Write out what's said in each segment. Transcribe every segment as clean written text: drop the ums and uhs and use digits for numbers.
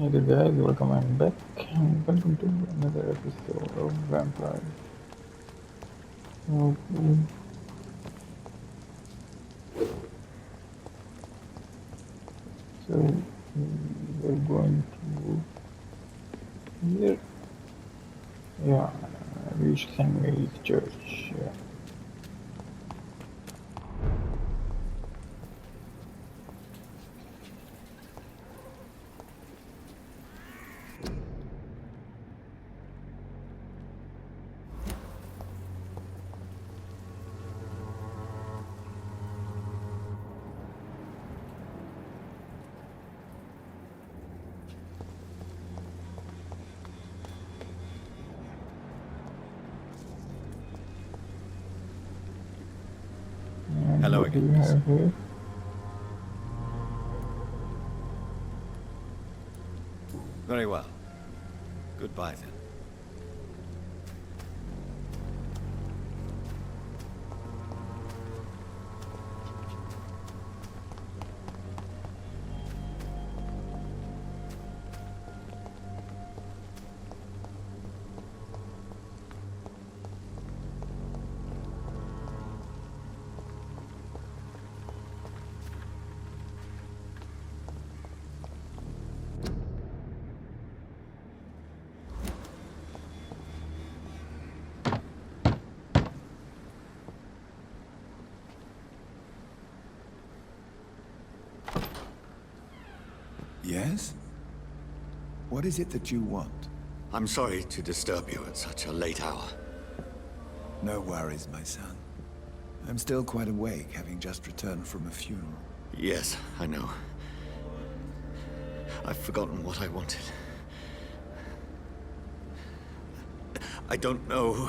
Hey there guys, welcome and back and welcome to another episode of Vampyr. Okay, so we're going to here. Yeah, reach St. Mary's Church. Yeah. And Hello what do again, we miss. have here? Very well. Goodbye then. Yes? What is it that you want? I'm sorry to disturb you at such a late hour. No worries, my son. I'm still quite awake, having just returned from a funeral. Yes, I know. I've forgotten what I wanted. I don't know.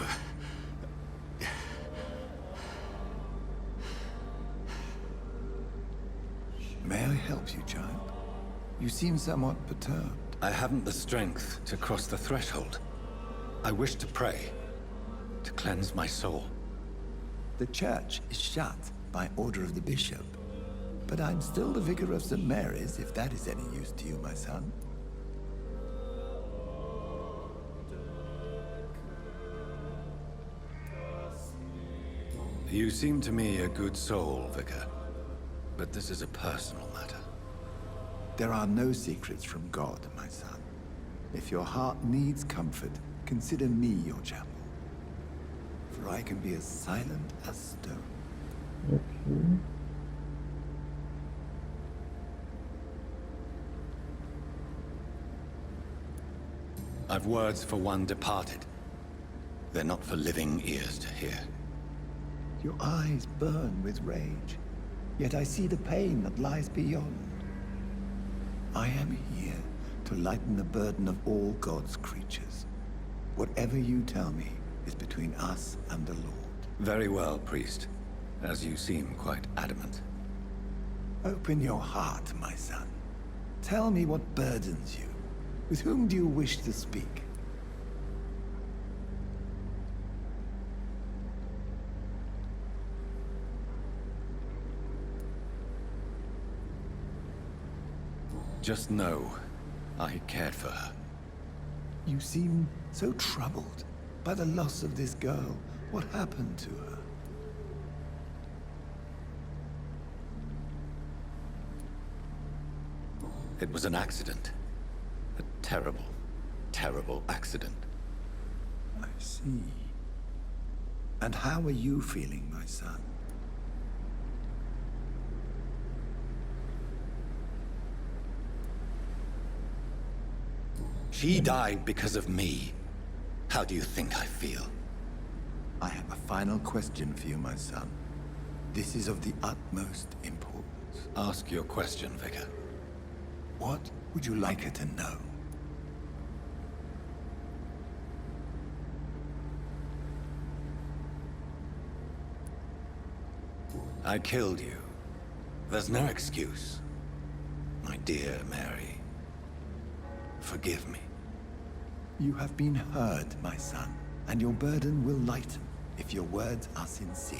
May I help you, child? You seem somewhat perturbed. I haven't the strength to cross the threshold. I wish to pray, to cleanse my soul. The church is shut by order of the bishop. But I'm still the vicar of St. Mary's, if that is any use to you, my son. You seem to me a good soul, Vicar. But this is a personal matter. There are no secrets from God, my son. If your heart needs comfort, consider me your chapel. For I can be as silent as stone. Okay. I've words for one departed. They're not for living ears to hear. Your eyes burn with rage, yet I see the pain that lies beyond. I am here to lighten the burden of all God's creatures. Whatever you tell me is between us and the Lord. Very well, priest. As you seem quite adamant. Open your heart, my son. Tell me what burdens you. With whom do you wish to speak? Just know, I cared for her. You seem so troubled by the loss of this girl. What happened to her? It was an accident. A terrible, terrible accident. I see. And how are you feeling, my son? She died because of me. How do you think I feel? I have a final question for you, my son. This is of the utmost importance. Ask your question, Vicar. What would you like her to know? I killed you. There's no excuse. My dear Mary. Forgive me. You have been heard, my son, and your burden will lighten if your words are sincere.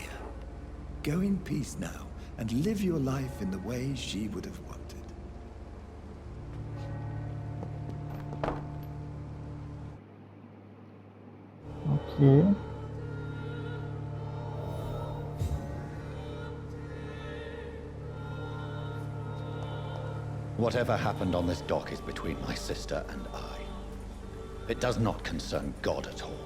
Go in peace now, and live your life in the way she would have wanted. Okay. Whatever happened on this dock is between my sister and I. It does not concern God at all.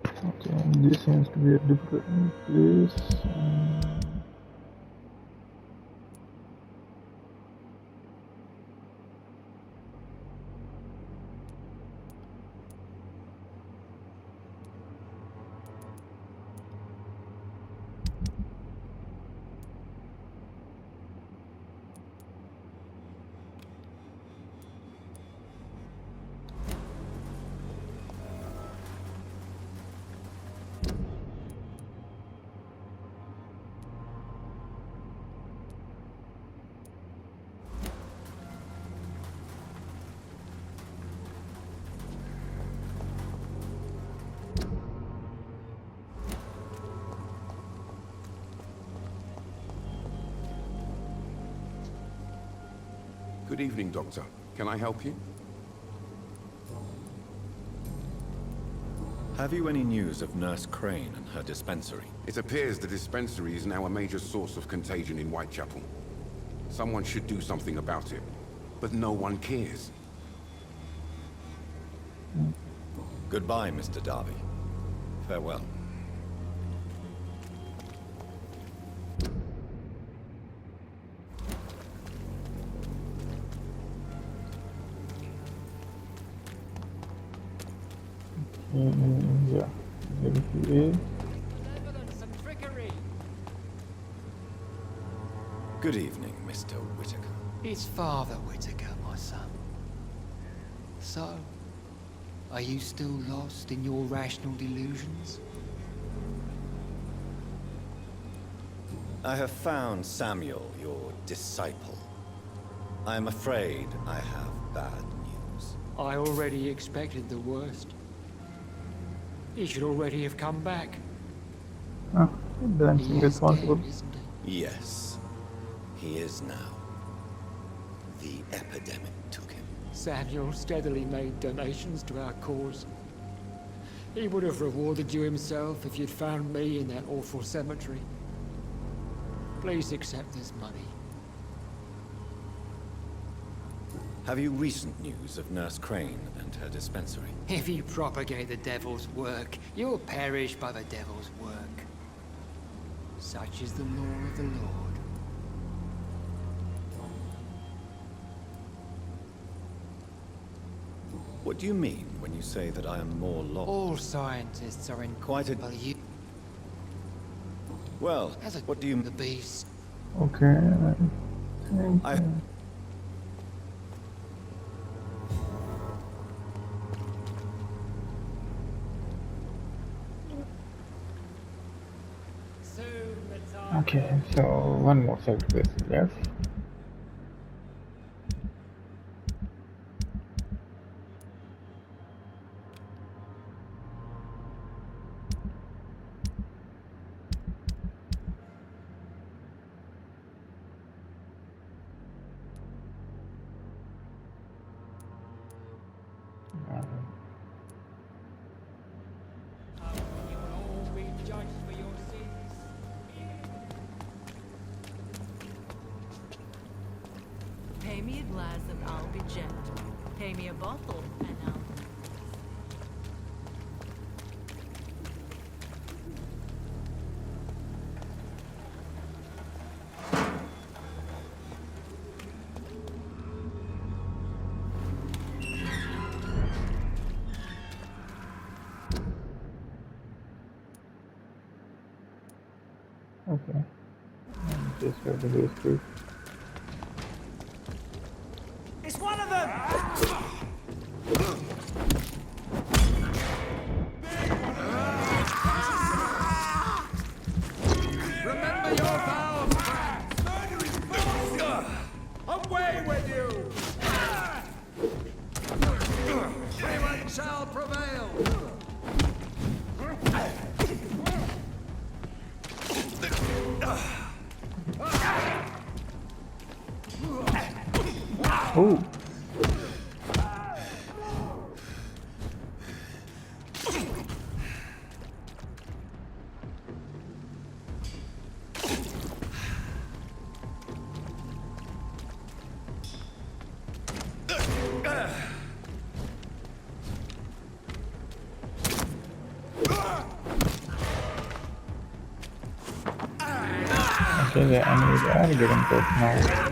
Okay, this seems to be a difficult place. Good evening, Doctor. Can I help you? Have you any news of Nurse Crane and her dispensary? It appears the dispensary is now a major source of contagion in Whitechapel. Someone should do something about it, but no one cares. Goodbye, Mr. Darby. Farewell. Yeah, maybe he is. Evidence and trickery. Good evening, Mr. Whitaker. It's Father Whitaker, my son. So, are you still lost in your rational delusions? I have found Samuel, your disciple. I am afraid I have bad news. I already expected the worst. He should already have come back. Ah, then He seems is responsible. dead, isn't he? Yes, he is now. The epidemic took him. Samuel steadily made donations to our cause. He would have rewarded you himself if you'd found me in that awful cemetery. Please accept this money. Have you recent news of Nurse Crane and her dispensary? If you propagate the devil's work, you'll perish by the devil's work. Such is the law of the Lord. What do you mean when you say that I am more lost? All scientists are in Quite a- Well, you Well, as a what do you... the beast. Okay. I... Okay, so one more side quest left. You will all be judged for your sins. Pay me a glass and I'll be gentle. Pay me a bottle and I'll... Okay. Just have to do this quick. It's one of them! Remember your vows, friends! Away with you! Freeman shall prevail! Ooh. Okay, the enemies are getting close now.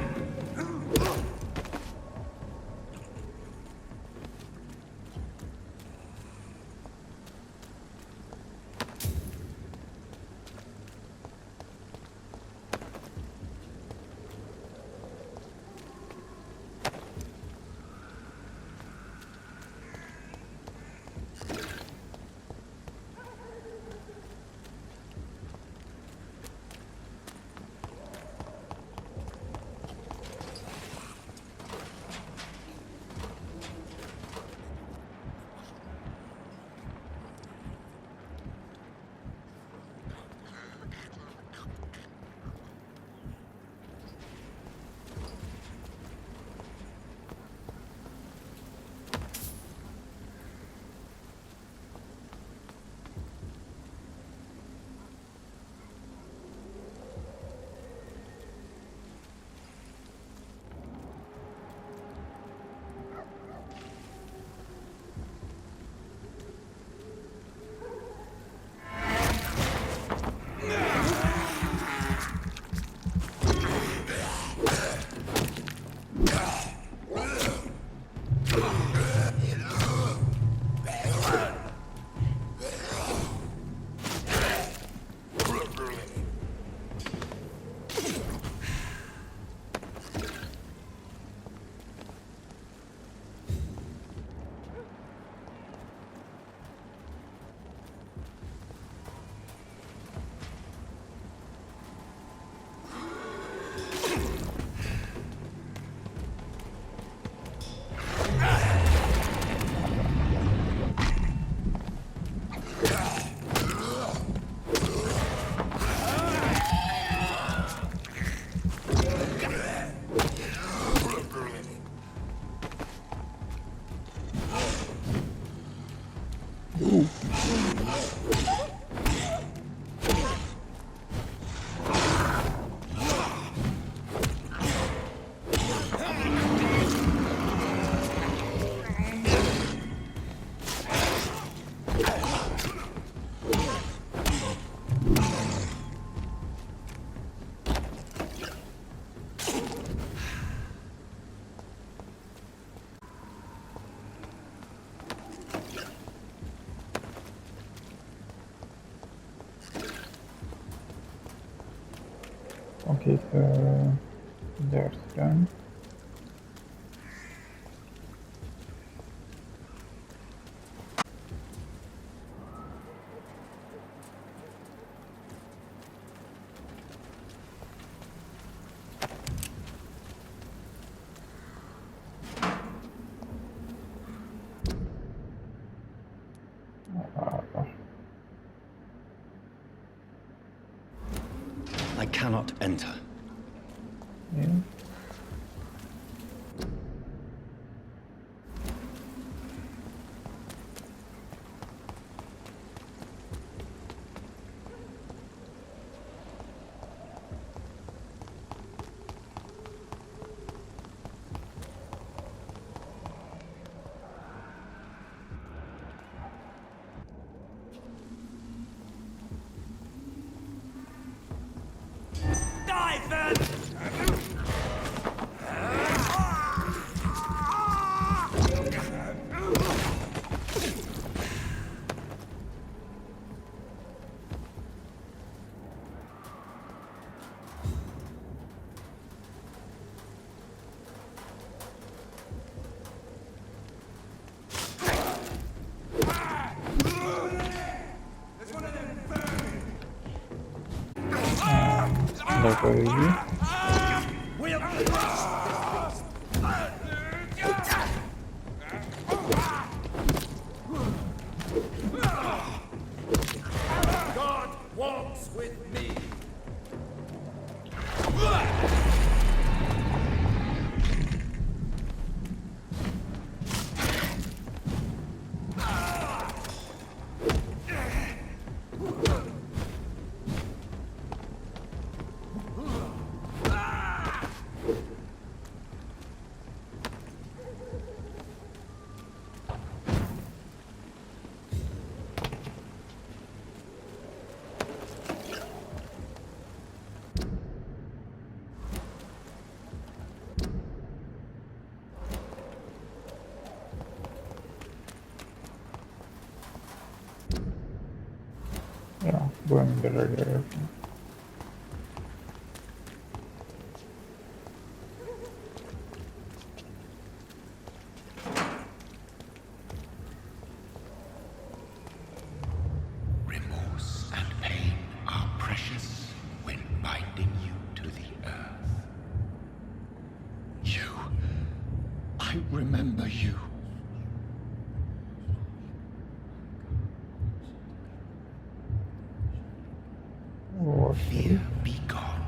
Okay, so there's done. I cannot enter. Yeah. Like where is he? God walks with me. in the right direction. Remorse and pain are precious when binding you to the earth. You. I remember you. What? Fear be gone.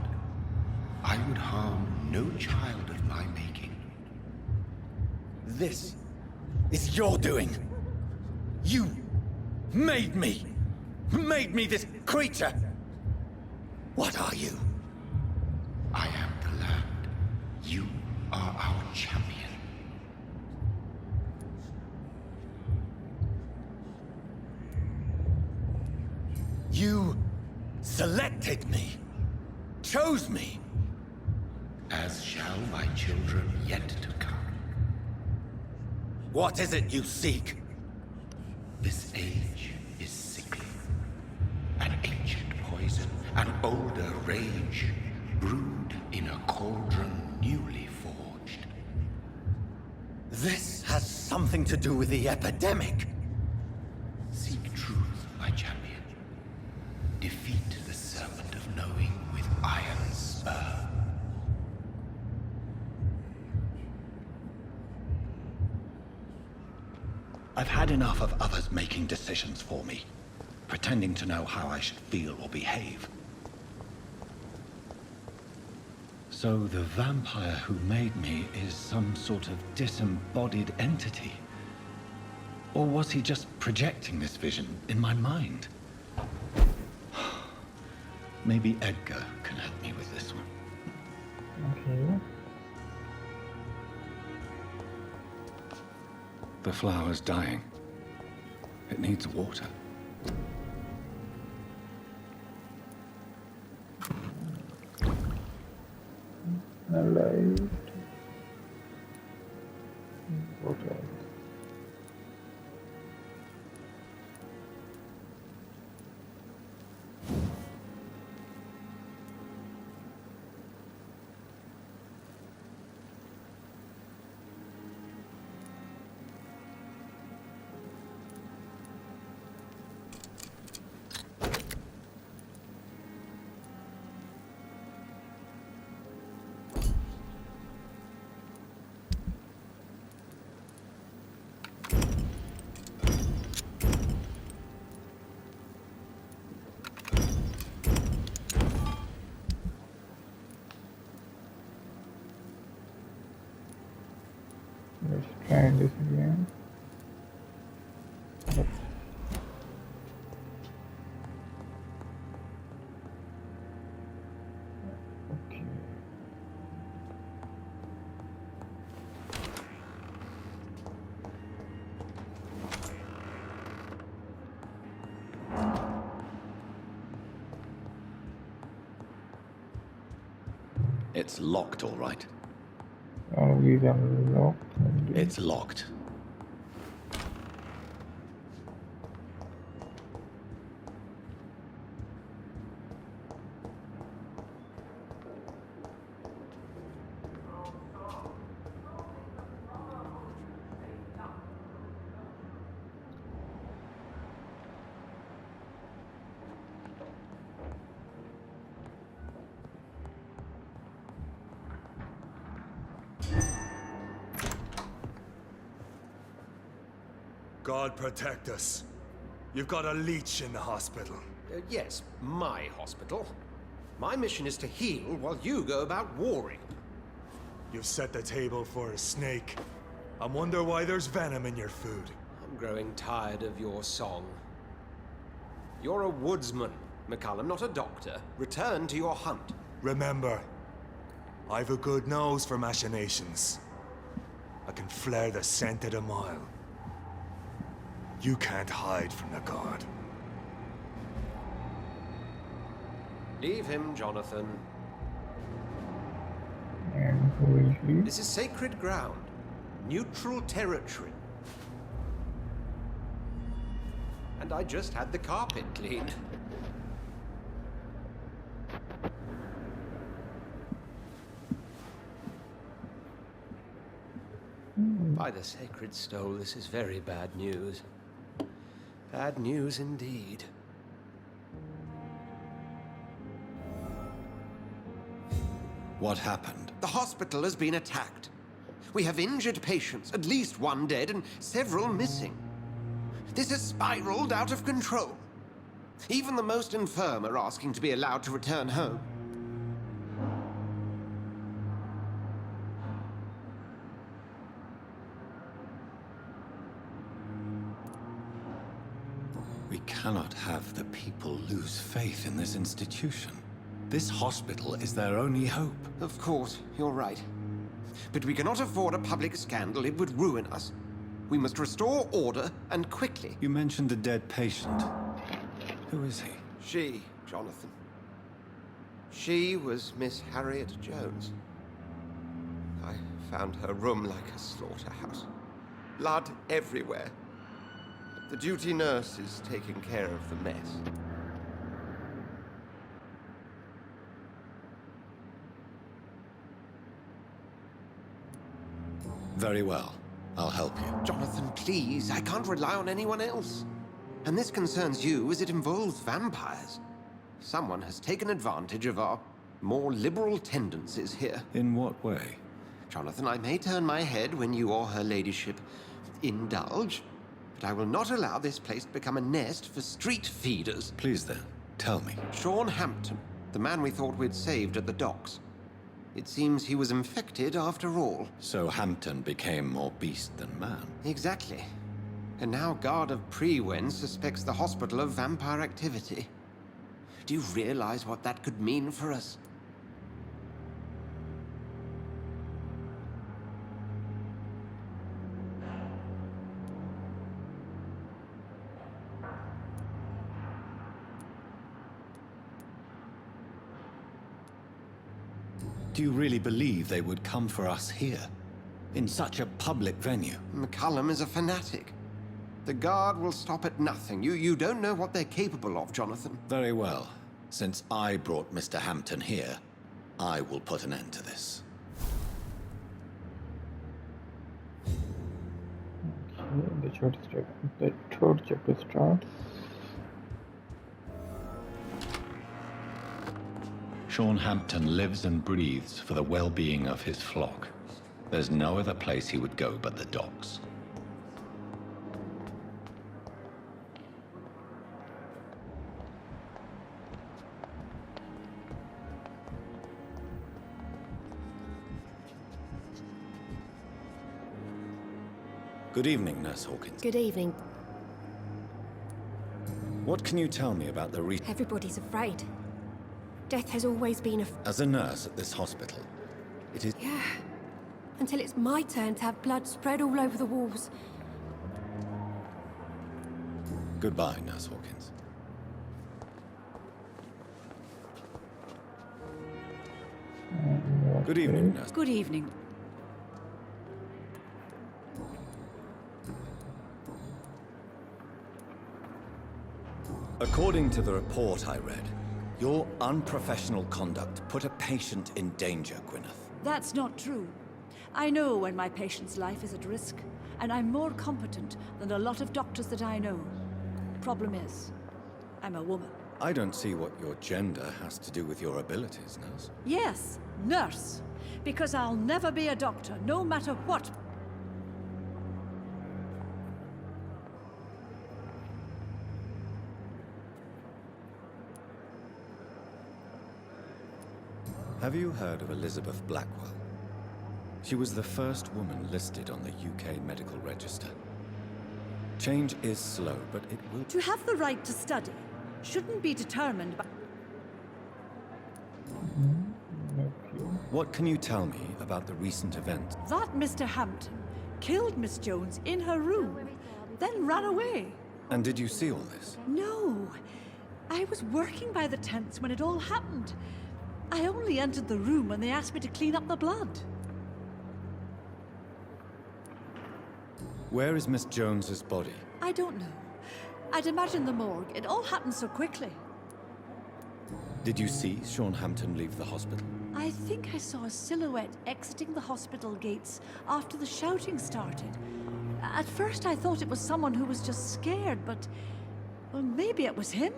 I would harm no child of my making. This is your doing. You made me. Made me this creature. What are you? I am the land. You are our champion. You selected me. Chose me. As shall my children yet to come. What is it you seek? This age is sickly. An ancient poison, an older rage, brewed in a cauldron newly forged. This has something to do with the epidemic. Seek truth, my champion. Defeat the serpent of knowing with iron spur. I've had enough of others making decisions for me, pretending to know how I should feel or behave. So the vampire who made me is some sort of disembodied entity? Or was he just projecting this vision in my mind? Maybe Edgar can help me with this one. Okay. The flower's dying. It needs water. Alive. What else? Let's try this again. Yep. Okay. It's locked, all right. All of these are locked. It's locked. God protect us. You've got a leech in the hospital. Yes, my hospital. My mission is to heal while you go about warring. You've set the table for a snake. I wonder why there's venom in your food. I'm growing tired of your song. You're a woodsman, McCallum, not a doctor. Return to your hunt. Remember, I've a good nose for machinations. I can flare the scent at a mile. You can't hide from the god. Leave him, Jonathan. And who is he? This is sacred ground. Neutral territory. And I just had the carpet cleaned. By the sacred stone, this is very bad news. Bad news indeed. What happened? The hospital has been attacked. We have injured patients, at least one dead and several missing. This has spiraled out of control. Even the most infirm are asking to be allowed to return home. We cannot have the people lose faith in this institution. This hospital is their only hope. Of course, you're right. But we cannot afford a public scandal. It would ruin us. We must restore order, and quickly. You mentioned a dead patient. Who is he? She, Jonathan. She was Miss Harriet Jones. I found her room like a slaughterhouse. Blood everywhere. The duty nurse is taking care of the mess. Very well. I'll help you. Jonathan, please. I can't rely on anyone else. And this concerns you as it involves vampires. Someone has taken advantage of our more liberal tendencies here. In what way? Jonathan, I may turn my head when you or her ladyship indulge, but I will not allow this place to become a nest for street feeders. Please then, tell me. Sean Hampton, the man we thought we'd saved at the docks. It seems he was infected after all. So Hampton became more beast than man? Exactly. And now Guard of Prewen suspects the hospital of vampire activity. Do you realize what that could mean for us? Do you really believe they would come for us here? In such a public venue? McCullum is a fanatic. The Guard will stop at nothing. You don't know what they're capable of, Jonathan. Very well. Since I brought Mr. Hampton here, I will put an end to this. Okay, the third chapter starts. Sean Hampton lives and breathes for the well-being of his flock. There's no other place he would go but the docks. Good evening, Nurse Hawkins. Good evening. What can you tell me about the Everybody's afraid. Death has always been As a nurse at this hospital, it is... Yeah. Until it's my turn to have blood spread all over the walls. Goodbye, Nurse Hawkins. Good evening, Nurse. Good evening. According to the report I read, your unprofessional conduct put a patient in danger, Gwyneth. That's not true. I know when my patient's life is at risk, and I'm more competent than a lot of doctors that I know. Problem is, I'm a woman. I don't see what your gender has to do with your abilities, Nurse. Yes, nurse. Because I'll never be a doctor, no matter what. Have you heard of Elizabeth Blackwell? She was the first woman listed on the UK Medical Register. Change is slow, but it will... To have the right to study shouldn't be determined by... What can you tell me about the recent event? That Mr. Hampton killed Miss Jones in her room, then ran away. And did you see all this? No. I was working by the tents when it all happened. I only entered the room when they asked me to clean up the blood. Where is Miss Jones's body? I don't know. I'd imagine the morgue. It all happened so quickly. Did you see Sean Hampton leave the hospital? I think I saw a silhouette exiting the hospital gates after the shouting started. At first I thought it was someone who was just scared, but... well, maybe it was him?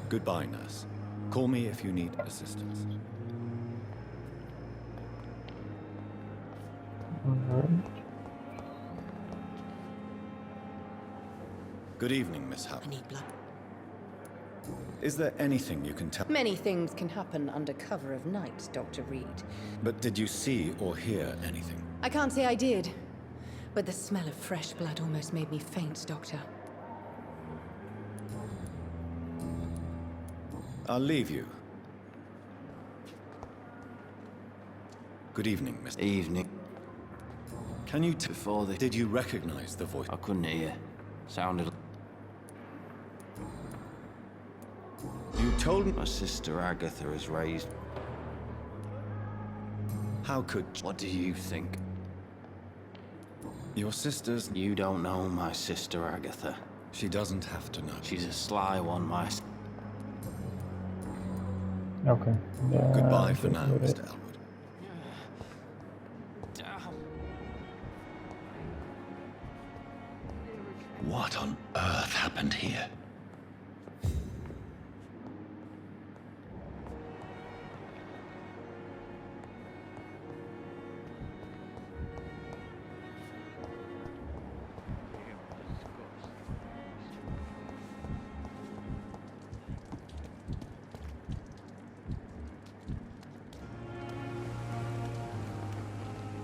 Goodbye, nurse. Call me if you need assistance. Alright. Good evening, Miss Howard. I need blood. Is there anything you can tell? Many things can happen under cover of night, Dr. Reid. But did you see or hear anything? I can't say I did, but the smell of fresh blood almost made me faint, Doctor. I'll leave you. Good evening, Mr. Evening. Can you Before the... Did you recognize the voice? I couldn't hear. Sounded... You told me... My sister Agatha is raised... How could... What do you think? Your sister's... You don't know my sister Agatha. She doesn't have to know. She's a sly one, my... Okay. Goodbye for now, Mr. Elwood. What on earth happened here?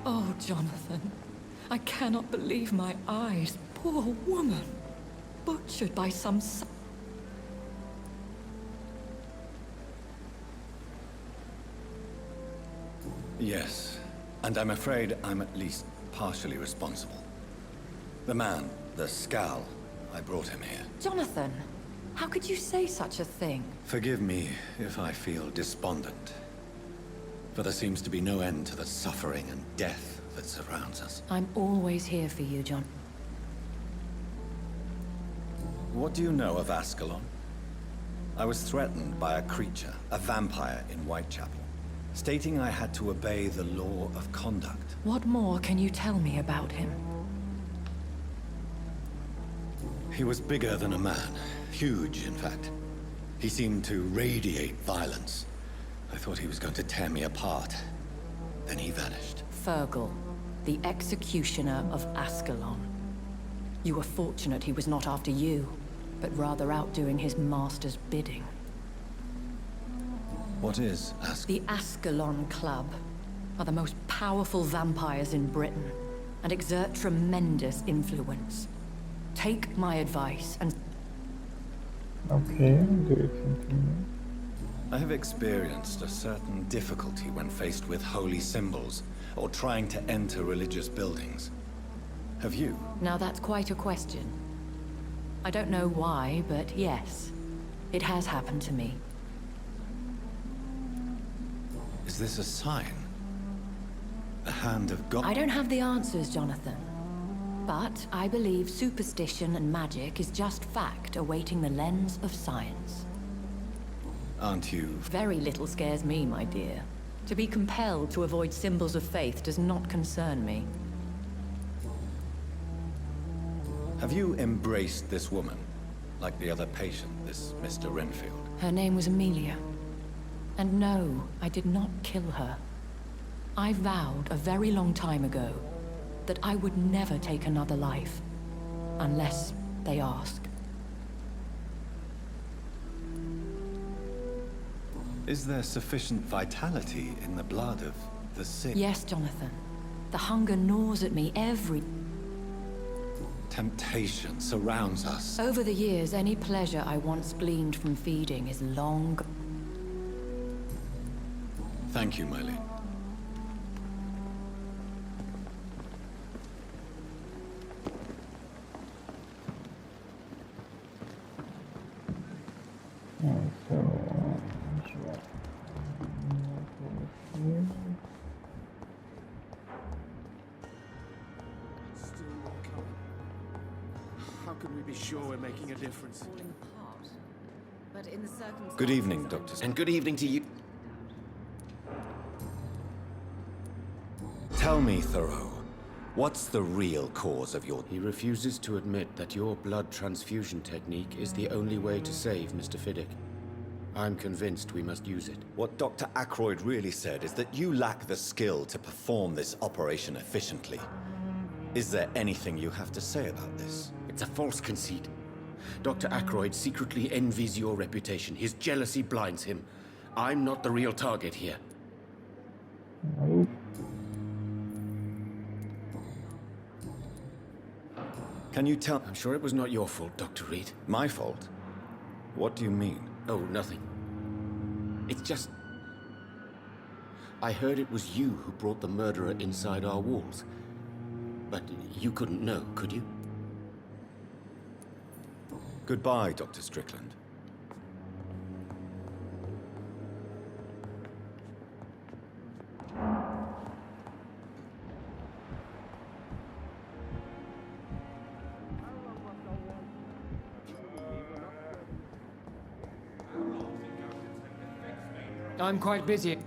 Oh, Jonathan. I cannot believe my eyes. Poor woman. Butchered by some... Yes, and I'm afraid I'm at least partially responsible. The man, the scowl, I brought him here. Jonathan, how could you say such a thing? Forgive me if I feel despondent. For there seems to be no end to the suffering and death that surrounds us. I'm always here for you, John. What do you know of Ascalon? I was threatened by a creature, a vampire in Whitechapel, stating I had to obey the law of conduct. What more can you tell me about him? He was bigger than a man. Huge, in fact. He seemed to radiate violence. I thought he was going to tear me apart. Then he vanished. Fergal, the executioner of Ascalon. You were fortunate he was not after you, but rather out doing his master's bidding. What is Ascalon? The Ascalon Club are the most powerful vampires in Britain and exert tremendous influence. Take my advice and... Okay, do you continue? I have experienced a certain difficulty when faced with holy symbols or trying to enter religious buildings. Have you? Now that's quite a question. I don't know why, but yes, it has happened to me. Is this a sign? The hand of God? I don't have the answers, Jonathan. But I believe superstition and magic is just fact awaiting the lens of science. Aren't you? Very little scares me, my dear. To be compelled to avoid symbols of faith does not concern me. Have you embraced this woman? Like the other patient, this Mr. Renfield? Her name was Amelia. And no, I did not kill her. I vowed a very long time ago that I would never take another life, unless they ask. Is there sufficient vitality in the blood of the sick? Yes, Jonathan. The hunger gnaws at me every... Temptation surrounds us. Over the years, any pleasure I once gleaned from feeding is long... Thank you, Mylene. How can we be sure we're making a difference? Good evening, Doctor. And good evening to you. Tell me, Thoreau, what's the real cause of your... He refuses to admit that your blood transfusion technique is the only way to save Mr. Fiddick. I'm convinced we must use it. What Dr. Ackroyd really said is that you lack the skill to perform this operation efficiently. Is there anything you have to say about this? It's a false conceit. Dr. Ackroyd secretly envies your reputation. His jealousy blinds him. I'm not the real target here. Can you tell... I'm sure it was not your fault, Dr. Reid. My fault? What do you mean? Oh, nothing. It's just... I heard it was you who brought the murderer inside our walls. But you couldn't know, could you? Goodbye, Dr. Strickland. I'm quite busy.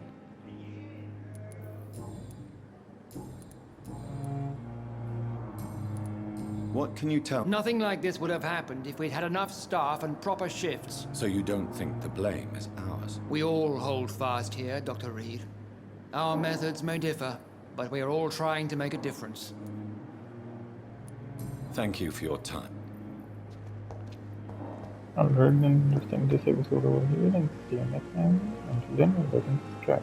What can you tell? Nothing like this would have happened if we'd had enough staff and proper shifts. So you don't think the blame is ours? We all hold fast here, Dr. Reid. Our methods may differ, but we are all trying to make a difference. Thank you for your time. Alright, then let's end this episode over here and see you next time. Until then, we're going to subscribe.